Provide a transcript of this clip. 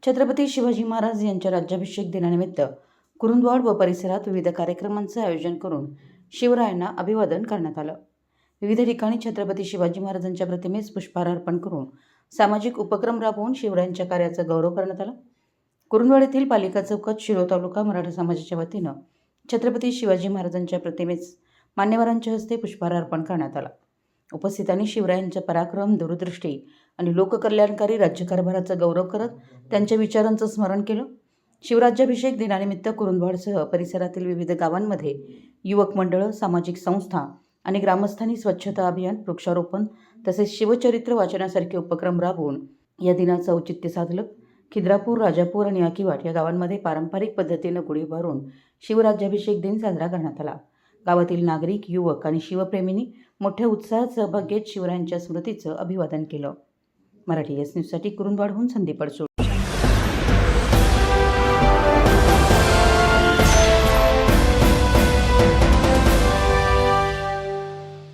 छत्रपती शिवाजी महाराज यांच्या राज्याभिषेक दिनानिमित्त कुरुंदवाड व परिसरात विविध कार्यक्रमांचे आयोजन करून शिवरायांना अभिवादन करण्यात आलं। विविध ठिकाणी छत्रपती शिवाजी महाराजांच्या प्रतिमेस पुष्पहार अर्पण करून सामाजिक उपक्रम राबवून शिवरायांच्या कार्याचा गौरव करण्यात आला। कुरुंदवाड येथील पालिका चौकात शिरोळ तालुका मराठा समाजाच्या वतीनं छत्रपती शिवाजी महाराजांच्या प्रतिमेस मान्यवरांच्या हस्ते पुष्पहार अर्पण करण्यात आला। उपस्थितांनी शिवरायांचा पराक्रम, दूरदृष्टी आणि लोककल्याणकारी राज्यकारभाराचा गौरव करत त्यांच्या विचारांचं स्मरण केलं। शिवराज्याभिषेक दिनानिमित्त कुरुंदवाडसह परिसरातील विविध गावांमध्ये युवक मंडळ, सामाजिक संस्था आणि ग्रामस्थांनी स्वच्छता अभियान, वृक्षारोपण तसेच शिवचरित्र वाचनासारखे उपक्रम राबवून या दिनाचं औचित्य साधलं। खिद्रापूर, राजापूर आणि आकिवाट या गावांमध्ये पारंपरिक पद्धतीनं गुढी उभारून शिवराज्याभिषेक दिन साजरा करण्यात आला। गावातील नागरिक, युवक आणि शिवप्रेमींनी मोठ्या उत्साहात सहभाग घेत शिवरायांच्या स्मृतीचं अभिवादन केलं। मराठी एस न्यूजसाठी कुरुंदवाडहून संदीप अडसूळ।